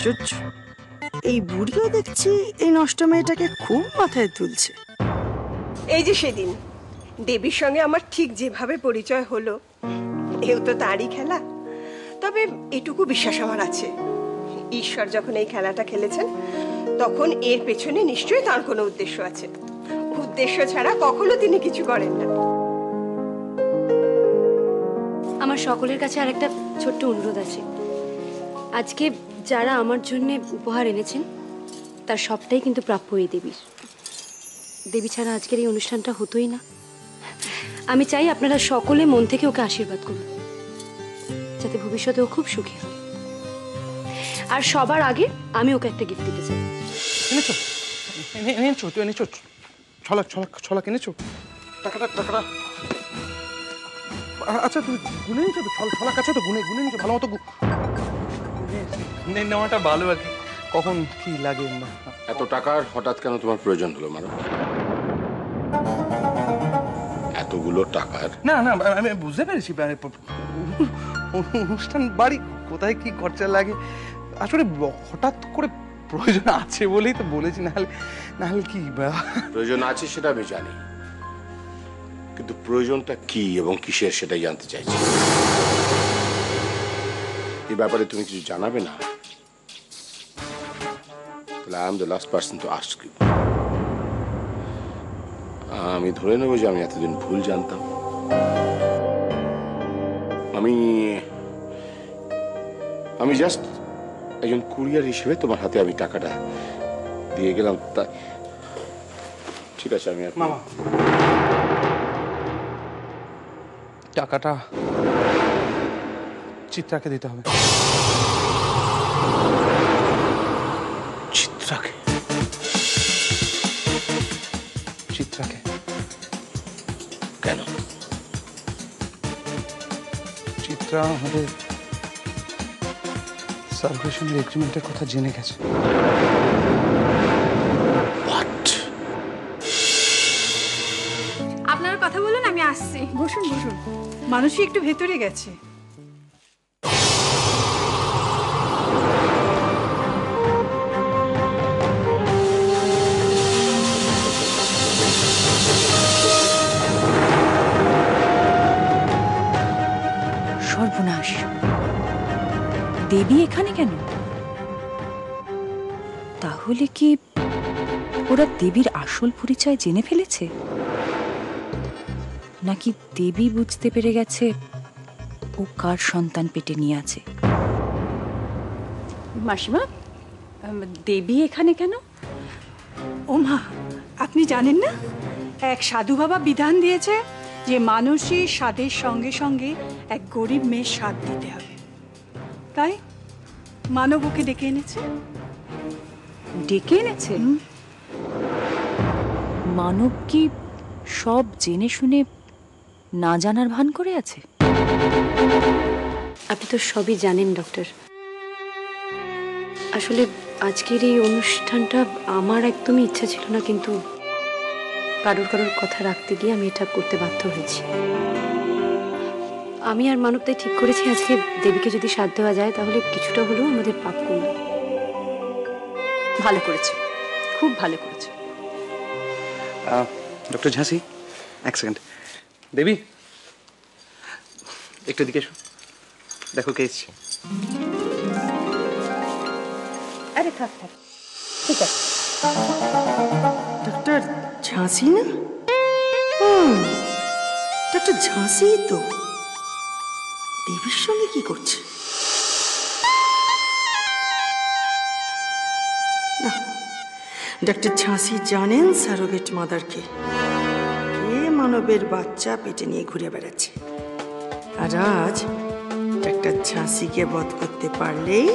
আশ্চর্য, এই বুড়িও দেখছি এই নষ্ট মেয়েটাকে খুব মাথায় তুলছে। এই যে সেদিন দেবীর সঙ্গে আমার ঠিক যেভাবে পরিচয় হলো, এও তো তারই খেলা। তবে এটুকু বিশ্বাস আমার আছে, ঈশ্বর যখন এই খেলাটা খেলেছেন তখন এর পেছনে নিশ্চয়ই তার কোনো উদ্দেশ্য আছে। উদ্দেশ্য ছাড়া কখনো তিনি কিছু করেন না। আমার সকলের কাছে আর একটা ছোট্ট অনুরোধ আছে। আজকে যারা আমার জন্য উপহার এনেছেন তার সবটাই কিন্তু প্রাপ্য এই দেবীর। দেবী ছাড়া আজকের এই অনুষ্ঠানটা হতোই না। আমি চাই আপনারা সকলে মন থেকে ওকে আশীর্বাদ করুন, যাতে ভবিষ্যতে ও খুব সুখী হয়। আর সবার আগে আমি ওকে একটা গিফট দিতে চাই। এনেছো? এনেছো? তুই এনেছো? ছলা কিনেছো? টাকাটা আচ্ছা তুমি গুনে নিয়েছো তো? ছলা কাছে তো গুনে নিয়েছো ভালো মতো? গুনে নেওয়াটা ভালো আর কি, কখন কি লাগে না। এত টাকার হঠাৎ কেন তোমার প্রয়োজন হলো ম্যাডাম? এতগুলো টাকার? না আমি বুঝতে পেরেছি, অনুষ্ঠান বাড়ি কোথায় কি খরচা লাগে আসলে হঠাৎ করে প্রয়োজন আছে বলেই তো বলেছি, নাহলে কি প্রয়োজন আছে সেটা আমি জানি, কিন্তু প্রয়োজনটা কি এবং কিসের সেটাই জানতে চাইছি। এই ব্যাপারে তুমি কিছু জানাবে না? তাহলে I am the last person to ask you. আমি ধরে নেব যে আমি এতদিন ভুল জানতাম। আমি জাস্ট একজন কুরিয়ার হিসেবে তোমার হাতে আমি টাকাটা দিয়ে গেলাম, তাই ঠিক আছে। আমি মামা টাকাটা চিত্রাকে দিতে হবে। চিত্রাকে? চিত্রাকে কেন? চিত্রা আমাদের সার্ভেশনের এগ্রিমেন্টের কথা জেনে গেছে। আপনারা কথা বলুন, আমি আসছি। বসুন বসুন, মানুষই একটু ভেতরে গেছে। সর্বনাশ, দেবী এখানে কেন? তাহলে কি ওরা দেবীর আসল পরিচয় জেনে ফেলেছে, নাকি দেবী বুঝতে পেরে গেছে ও কার সন্তান পেটে নিয়ে আছে? মাসিমা, দেবী এখানে কেন? ও মা, আপনি জানেন না, এক সাধু বাবা বিধান দিয়েছে যে মানুষই স্বাদের সঙ্গে সঙ্গে এক গরিব মেয়ের স্বাদ দিতে হবে। তাই মানব ওকে ডেকে এনেছে। ডেকে এনেছে? মানব কি সব জেনে শুনে না জানার ভান করে আছে? আপনি তো সবই জানেন ডক্টর। আসলে আজকের এই অনুষ্ঠানটা আমার একদমই ইচ্ছা ছিল না, কিন্তু কারোর কথা রাখতে গিয়ে আমি এটা করতে বাধ্য হয়েছি। আমি আর মানবতাই ঠিক করেছি আজকে দেবীকে যদি সাথ দেওয়া যায় তাহলে কিছুটা হলেও আমাদের পাপ কমবে। ভালো করেছে, খুব ভালো করেছে। ডক্টর ঝাঁসি, এক সেকেন্ড। দেবী একটু দিকে এসো, দেখো কে এসছে। আরে থাক, ঠিক আছে। ডক্টর ঝাঁসি না? ডক্টর ঝাঁসি তো। দেবীর সঙ্গে কি করছে? না, ডক্টর ঝাঁসি জানেন সারোগেট মাদারকে, কে মানবের বাচ্চা পেটে নিয়ে ঘুরে বেড়াচ্ছে। আর আজ ডক্টর ঝাঁসিকে বধ করতে পারলেই